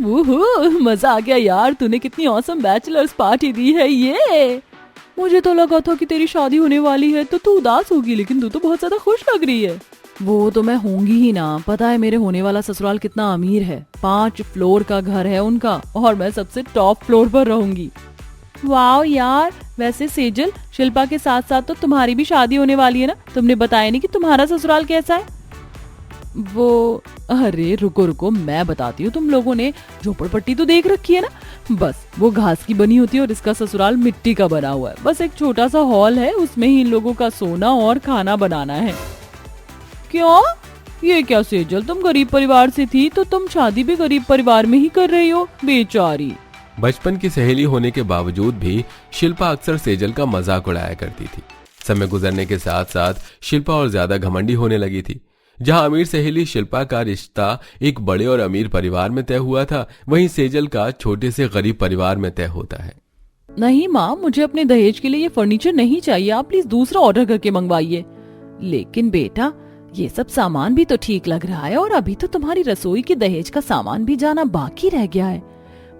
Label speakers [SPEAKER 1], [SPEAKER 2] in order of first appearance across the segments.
[SPEAKER 1] वूहू, मजा आ गया यार। तूने कितनी ऑसम बैचलर्स पार्टी दी है ये। मुझे तो लगा था कि तेरी शादी होने वाली है तो तू उदास होगी, लेकिन तू तो बहुत ज्यादा खुश लग रही है। वो तो मैं होंगी ही ना। पता है मेरे होने वाला ससुराल कितना अमीर है। 5 फ्लोर का घर है उनका और मैं सबसे टॉप फ्लोर पर रहूंगी। वाह यार, वैसे सेजल, शिल्पा के साथ साथ तो तुम्हारी भी शादी होने वाली है ना। तुमने बताया नहीं कि तुम्हारा ससुराल कैसा है। वो अरे रुको रुको, मैं बताती हूँ। तुम लोगों ने झोपड़पट्टी तो देख रखी है ना। बस वो घास की बनी होती है और इसका ससुराल मिट्टी का बना हुआ है। बस एक छोटा सा हॉल है, उसमें ही इन लोगों का सोना और खाना बनाना है। क्यों? ये क्या सेजल, तुम गरीब परिवार से थी तो तुम शादी भी गरीब परिवार में ही कर रही हो, बेचारी।
[SPEAKER 2] बचपन की सहेली होने के बावजूद भी शिल्पा अक्सर सेजल का मजाक उड़ाया करती थी। समय गुजरने के साथ साथ शिल्पा और ज्यादा घमंडी होने लगी थी। जहां अमीर सहेली शिल्पा का रिश्ता एक बड़े और अमीर परिवार में तय हुआ था, वहीं सेजल का छोटे से गरीब परिवार में तय होता है।
[SPEAKER 1] नहीं माँ, मुझे अपने दहेज के लिए ये फर्नीचर नहीं चाहिए। आप प्लीज दूसरा ऑर्डर करके मंगवाइए। लेकिन बेटा, ये सब सामान भी तो ठीक लग रहा है और अभी तो तुम्हारी रसोई के दहेज का सामान भी जाना बाकी रह गया है।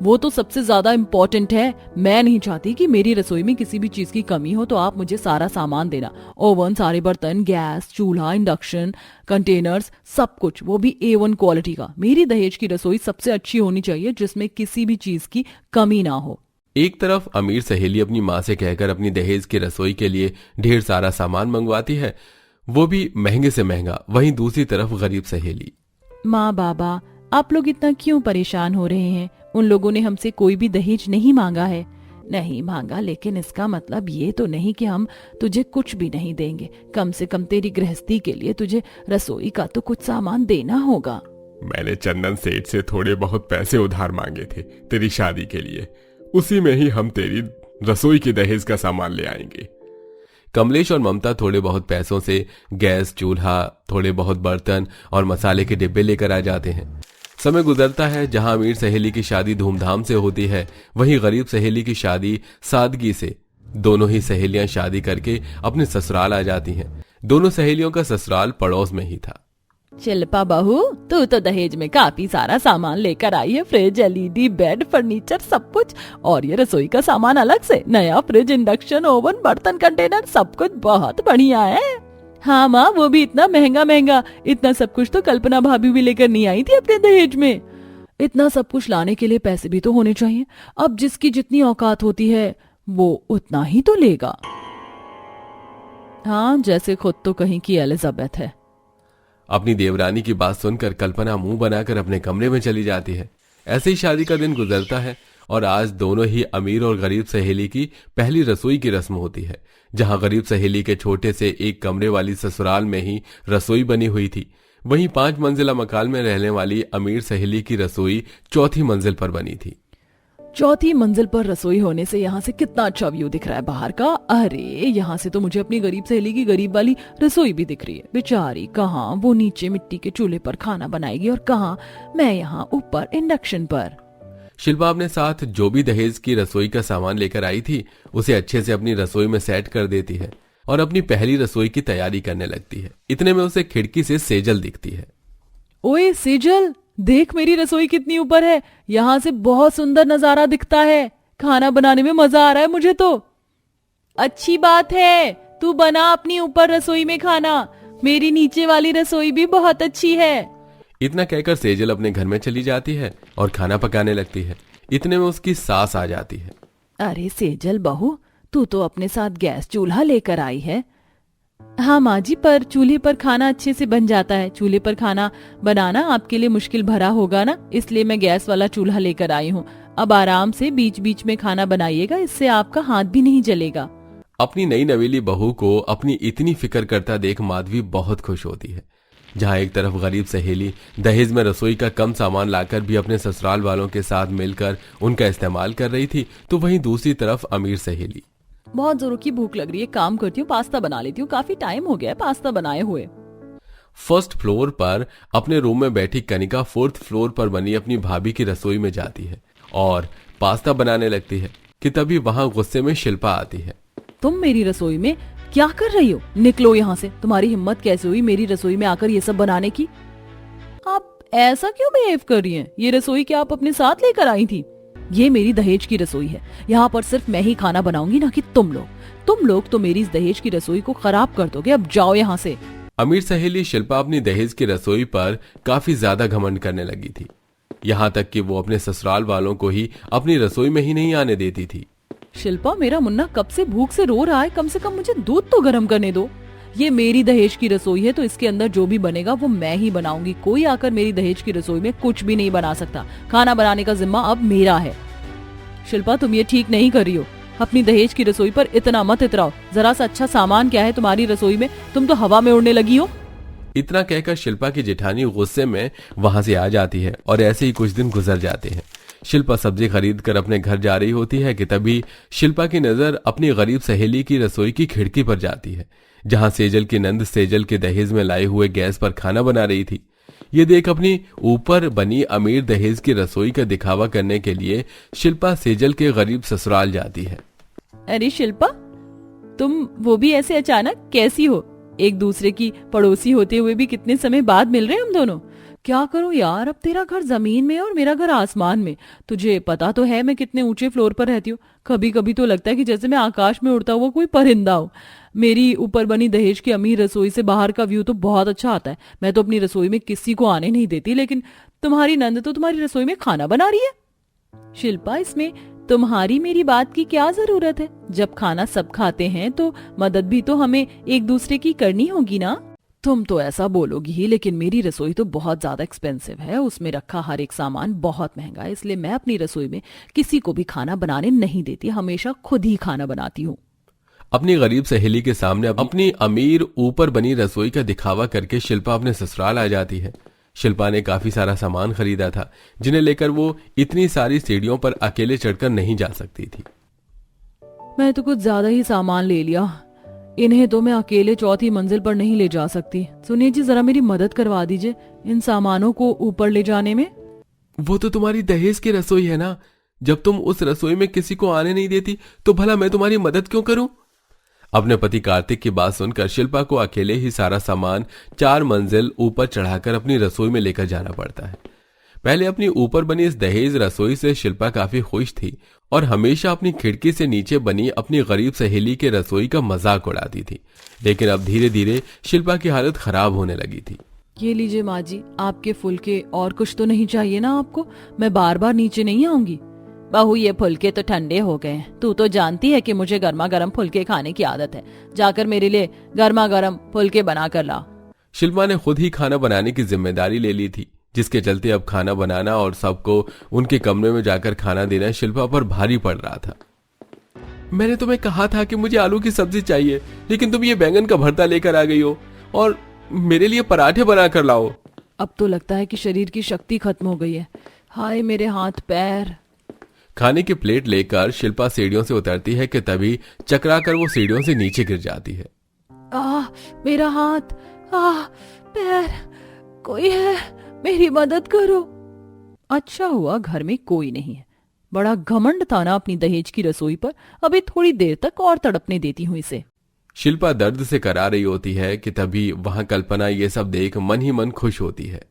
[SPEAKER 1] वो तो सबसे ज्यादा इम्पोर्टेंट है। मैं नहीं चाहती कि मेरी रसोई में किसी भी चीज की कमी हो, तो आप मुझे सारा सामान देना। ओवन, सारे बर्तन, गैस, चूल्हा, इंडक्शन, कंटेनर्स, सब कुछ, वो भी A1 क्वालिटी का। मेरी दहेज की रसोई सबसे अच्छी होनी चाहिए, जिसमें किसी भी चीज की कमी ना हो।
[SPEAKER 2] एक तरफ अमीर सहेली अपनी माँ से कहकर अपनी दहेज की रसोई के लिए ढेर सारा सामान मंगवाती है, वो भी महंगे से महंगा। वहीं दूसरी तरफ गरीब सहेली।
[SPEAKER 1] माँ बाबा, आप लोग इतना क्यों परेशान हो रहे हैं? उन लोगों ने हमसे कोई भी दहेज नहीं मांगा है। नहीं मांगा, लेकिन इसका मतलब ये तो नहीं कि हम तुझे कुछ भी नहीं देंगे। कम से कम तेरी गृहस्थी के लिए तुझे रसोई का तो कुछ सामान देना होगा।
[SPEAKER 3] मैंने चंदन सेठ से थोड़े बहुत पैसे उधार मांगे थे तेरी शादी के लिए, उसी में ही हम तेरी रसोई की दहेज का सामान ले आएंगे।
[SPEAKER 2] कमलेश और ममता थोड़े बहुत पैसों से गैस, चूल्हा, थोड़े बहुत बर्तन और मसाले के डिब्बे लेकर आ जाते हैं। समय गुजरता है। जहां अमीर सहेली की शादी धूमधाम से होती है, वहीं गरीब सहेली की शादी सादगी से। दोनों ही सहेलियां शादी करके अपने ससुराल आ जाती हैं। दोनों सहेलियों का ससुराल पड़ोस में ही था।
[SPEAKER 1] शिल्पा बहू, तू तो दहेज में काफी सारा सामान लेकर आई है। फ्रिज, LED, बेड, फर्नीचर, सब कुछ। और ये रसोई का सामान अलग से, नया फ्रिज, इंडक्शन, ओवन, बर्तन, कंटेनर, सब कुछ बहुत बढ़िया है। हाँ माँ, वो भी इतना महंगा महंगा। इतना सब कुछ तो कल्पना भाभी भी लेकर नहीं आई थी अपने दहेज में। इतना सब कुछ लाने के लिए पैसे भी तो होने चाहिए। अब जिसकी जितनी औकात होती है वो उतना ही तो लेगा। हाँ, जैसे खुद तो कहीं की एलिजाबेथ है।
[SPEAKER 2] अपनी देवरानी की बात सुनकर कल्पना मुंह बनाकर अपने कमरे में चली जाती है। ऐसे ही शादी का दिन गुजरता है और आज दोनों ही अमीर और गरीब सहेली की पहली रसोई की रस्म होती है। जहां गरीब सहेली के छोटे से एक कमरे वाली ससुराल में ही रसोई बनी हुई थी, वहीं 5 मंजिला मकान में रहने वाली अमीर सहेली की रसोई चौथी मंजिल पर बनी थी।
[SPEAKER 1] चौथी मंजिल पर रसोई होने से यहाँ से कितना अच्छा व्यू दिख रहा है बाहर का। अरे यहाँ से तो मुझे अपनी गरीब सहेली की गरीब वाली रसोई भी दिख रही है। बेचारी, कहाँ वो नीचे मिट्टी के चूल्हे पर खाना बनाएगी और कहाँ मैं यहाँ ऊपर इंडक्शन पर।
[SPEAKER 2] शिल्पा अपने साथ जो भी दहेज की रसोई का सामान लेकर आई थी, उसे अच्छे से अपनी रसोई में सेट कर देती है और अपनी पहली रसोई की तैयारी करने लगती है। इतने में उसे खिड़की से सेजल दिखती है।
[SPEAKER 1] ओए सेजल, देख मेरी रसोई कितनी ऊपर है। यहाँ से बहुत सुंदर नजारा दिखता है। खाना बनाने में मजा आ रहा है मुझे तो। अच्छी बात है, तू बना अपनी ऊपर रसोई में खाना। मेरी नीचे वाली रसोई भी बहुत अच्छी है।
[SPEAKER 2] इतना कहकर सेजल अपने घर में चली जाती है और खाना पकाने लगती है। इतने में उसकी सास आ जाती है।
[SPEAKER 1] अरे सेजल बहू, तू तो अपने साथ गैस चूल्हा लेकर आई है। हाँ माँ जी, पर चूल्हे पर खाना अच्छे से बन जाता है। चूल्हे पर खाना बनाना आपके लिए मुश्किल भरा होगा ना, इसलिए मैं गैस वाला चूल्हा लेकर आई हूँ। अब आराम से बीच बीच में खाना बनाइएगा, इससे आपका हाथ भी नहीं जलेगा।
[SPEAKER 2] अपनी नई नवेली बहू को अपनी इतनी फिक्र करता देख माधवी बहुत खुश होती है। जहां एक तरफ गरीब सहेली दहेज में रसोई का कम सामान लाकर भी अपने ससुराल वालों के साथ मिलकर उनका इस्तेमाल कर रही थी, तो वहीं दूसरी तरफ अमीर सहेली।
[SPEAKER 1] बहुत जोरों की भूख लग रही है, काम करती हूँ, पास्ता बना लेती हूँ। काफी टाइम हो गया है पास्ता बनाए हुए।
[SPEAKER 2] फर्स्ट फ्लोर पर अपने रूम में बैठी कनिका 4th फ्लोर पर बनी अपनी भाभी की रसोई में जाती है और पास्ता बनाने लगती है कि तभी वहां गुस्से में शिल्पा आती है।
[SPEAKER 1] तुम मेरी रसोई में क्या कर रही हो? निकलो यहाँ से। तुम्हारी हिम्मत कैसे हुई मेरी रसोई में आकर ये सब बनाने की? आप ऐसा क्यों बिहेव कर रही हैं? ये रसोई क्या आप अपने साथ लेकर आई थी? ये मेरी दहेज की रसोई है। यहाँ पर सिर्फ मैं ही खाना बनाऊंगी, ना कि तुम लोग। तुम लोग तो मेरी इस दहेज की रसोई को खराब कर दोगे। अब जाओ यहाँ से।
[SPEAKER 2] अमीर सहेली शिल्पा अपनी दहेज की रसोई पर काफी ज्यादा घमंड करने लगी थी। यहाँ तक कि वो अपने ससुराल वालों को ही अपनी रसोई में ही नहीं आने देती थी।
[SPEAKER 1] शिल्पा, मेरा मुन्ना कब से भूख से रो रहा है, कम से कम मुझे दूध तो गर्म करने दो। ये मेरी दहेज की रसोई है, तो इसके अंदर जो भी बनेगा वो मैं ही बनाऊंगी। कोई आकर मेरी दहेज की रसोई में कुछ भी नहीं बना सकता। खाना बनाने का जिम्मा अब मेरा है। शिल्पा, तुम ये ठीक नहीं कर रही हो। अपनी दहेज की रसोई पर इतना मत इतराओ। जरा सा अच्छा सामान क्या है तुम्हारी रसोई में? तुम तो हवा में उड़ने लगी हो।
[SPEAKER 2] इतना कहकर शिल्पा की जेठानी गुस्से में वहां से आ जाती है और ऐसे ही कुछ दिन गुजर जाते हैं। शिल्पा सब्जी खरीद कर अपने घर जा रही होती है कि तभी शिल्पा की नजर अपनी गरीब सहेली की रसोई की खिड़की पर जाती है, जहां सेजल की नंद सेजल के दहेज में लाए हुए गैस पर खाना बना रही थी। ये देख अपनी ऊपर बनी अमीर दहेज की रसोई का दिखावा करने के लिए शिल्पा सेजल के गरीब ससुराल जाती है।
[SPEAKER 1] अरे शिल्पा, तुम वो भी ऐसे अचानक कैसी हो? एक दूसरे की पड़ोसी होते हुए भी कितने समय बाद मिल रहे हैं हम दोनों। क्या करूं यार, अब तेरा घर जमीन में और मेरा घर आसमान में। तुझे पता तो है मैं कितने ऊंचे फ्लोर पर रहती हूँ। कभी कभी तो लगता है कि जैसे मैं आकाश में उड़ता हुआ कोई परिंदा हूँ। मेरी ऊपर बनी दहेज की अमीर रसोई से बाहर का व्यू तो बहुत अच्छा आता है। मैं तो अपनी रसोई में किसी को आने नहीं देती, लेकिन तुम्हारी नंद तो तुम्हारी रसोई में खाना बना रही है। शिल्पा, इसमें तुम्हारी मेरी बात की क्या जरूरत है? जब खाना सब खाते हैं तो मदद भी तो हमें एक दूसरे की करनी होगी ना। तुम तो ऐसा बोलोगी ही, लेकिन मेरी रसोई तो बहुत ज्यादा एक्सपेंसिव है। उसमें रखा हर एक सामान बहुत महंगा है, इसलिए मैं अपनी रसोई में किसी को भी खाना बनाने नहीं देती। हमेशा खुद ही खाना बनाती हूँ।
[SPEAKER 2] अपनी गरीब सहेली के सामने अपनी अमीर ऊपर बनी रसोई का दिखावा करके शिल्पा अपने ससुराल आ जाती है। शिल्पा ने काफी सारा सामान खरीदा था, जिन्हें लेकर वो इतनी सारी सीढ़ियों पर अकेले चढ़कर नहीं जा सकती थी।
[SPEAKER 1] मैं तो कुछ ज्यादा ही सामान ले लिया। इन्हें तो मैं अकेले चौथी मंजिल पर नहीं ले जा सकती। सुनिए जी, जरा मेरी मदद करवा दीजिए इन सामानों को ऊपर ले जाने में।
[SPEAKER 2] वो तो तुम्हारी दहेज की रसोई है ना। जब तुम उस रसोई में किसी को आने नहीं देती तो भला मैं तुम्हारी मदद क्यों करूं? अपने पति कार्तिक की बात सुनकर शिल्पा को अकेले ही सारा सामान 4 मंजिल ऊपर चढ़ाकर अपनी रसोई में लेकर जाना पड़ता है। पहले अपनी ऊपर बनी इस दहेज रसोई से शिल्पा काफी खुश थी और हमेशा अपनी खिड़की से नीचे बनी अपनी गरीब सहेली के रसोई का मजाक उड़ाती थी। लेकिन अब धीरे धीरे शिल्पा की हालत खराब होने लगी थी।
[SPEAKER 1] ये लीजिए माँ जी, आपके फुलके। और कुछ तो नहीं चाहिए ना आपको? मैं बार बार नीचे नहीं आऊंगी। बहू, ये फुलके तो ठंडे हो गए हैं। तू तो जानती है कि मुझे गर्मा गर्म फुलके खाने की आदत है। जाकर मेरे लिए गर्मा गर्म फुलके बना कर ला।
[SPEAKER 2] शिल्पा ने खुद ही खाना बनाने की जिम्मेदारी ले ली थी, जिसके चलते अब खाना बनाना और सबको उनके कमरे में जाकर खाना देना शिल्पा पर भारी पड़ रहा था। मैंने तुम्हें कहा था कि मुझे आलू की सब्जी चाहिए, लेकिन तुम ये बैंगन का भरता लेकर आ गई हो और मेरे लिए पराठे बना कर लाओ।
[SPEAKER 1] अब तो लगता है कि शरीर की शक्ति खत्म हो गई है। हाय मेरे हाथ पैर।
[SPEAKER 2] खाने की प्लेट लेकर शिल्पा सीढ़ियों से उतरती है कि तभी चकराकर वो सीढ़ियों से नीचे गिर जाती है।
[SPEAKER 1] मेरा हाथ, पैर, कोई है, मेरी मदद करो। अच्छा हुआ घर में कोई नहीं है। बड़ा घमंड था ना अपनी दहेज की रसोई पर। अभी थोड़ी देर तक और तड़पने देती हूँ इसे।
[SPEAKER 2] शिल्पा दर्द से करा रही होती है कि तभी वहां कल्पना ये सब देख मन ही मन खुश होती है।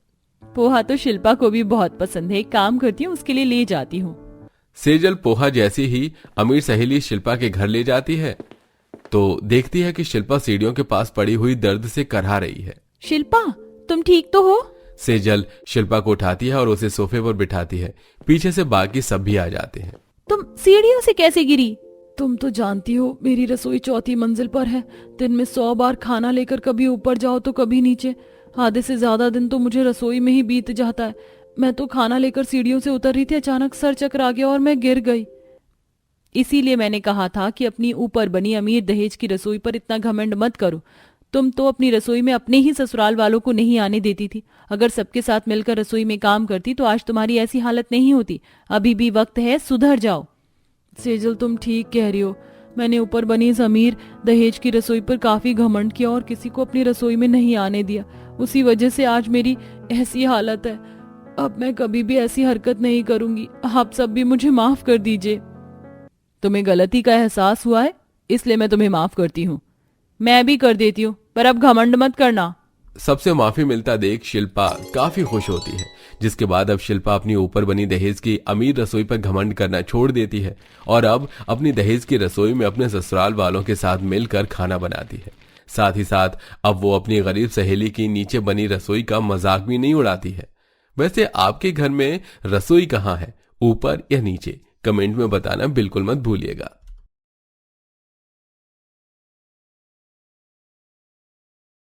[SPEAKER 1] पोहा तो शिल्पा को भी बहुत पसंद है। एक काम करती हूँ, उसके लिए ले जाती हूँ।
[SPEAKER 2] सेजल पोहा जैसी ही अमीर सहेली शिल्पा के घर ले जाती है तो देखती है कि शिल्पा सीढ़ियों के पास पड़ी हुई दर्द से करहा रही है।
[SPEAKER 1] शिल्पा, तुम ठीक तो हो?
[SPEAKER 2] सेजल शिल्पा को उठाती है और उसे सोफे पर बिठाती है। पीछे से बाकी सब भी आ जाते हैं।
[SPEAKER 1] तुम सीढ़ियों से कैसे गिरी? तुम तो जानती हो मेरी रसोई चौथी मंजिल पर है। दिन में 100 बार खाना लेकर कभी ऊपर जाओ तो कभी नीचे। आधे से ज्यादा दिन तो मुझे रसोई में ही बीत जाता है। मैं तो खाना लेकर सीढ़ियों से उतर रही थी, अचानक सर चकरा गया और मैं गिर गई। इसीलिए मैंने कहा था कि अपनी ऊपर बनी अमीर दहेज की रसोई पर इतना घमंड मत करो। तुम तो अपनी रसोई में अपने ही ससुराल वालों को नहीं आने देती थी। अगर सबके साथ मिलकर रसोई में काम करती तो आज तुम्हारी ऐसी हालत नहीं होती। अभी भी वक्त है, सुधर जाओ। सेजल, तुम ठीक कह रही हो। मैंने ऊपर बनी इस अमीर दहेज की रसोई पर काफी घमंड किया और किसी को अपनी रसोई में नहीं आने दिया। उसी वजह से आज मेरी ऐसी हालत है। अब मैं कभी भी ऐसी हरकत नहीं करूंगी। आप सब भी मुझे माफ कर दीजिए। तुम्हें गलती का एहसास हुआ है, इसलिए मैं तुम्हें माफ करती हूँ। मैं भी कर देती हूँ, पर अब घमंड मत करना।
[SPEAKER 2] सबसे माफी मिलता देख शिल्पा काफी खुश होती है, जिसके बाद अब शिल्पा अपनी ऊपर बनी दहेज की अमीर रसोई पर घमंड करना छोड़ देती है और अब अपनी दहेज की रसोई में अपने ससुराल वालों के साथ मिलकर खाना बनाती है। साथ ही साथ अब वो अपनी गरीब सहेली की नीचे बनी रसोई का मजाक भी नहीं उड़ाती है। वैसे आपके घर में रसोई कहाँ है, ऊपर या नीचे? कमेंट में बताना बिल्कुल मत भूलिएगा।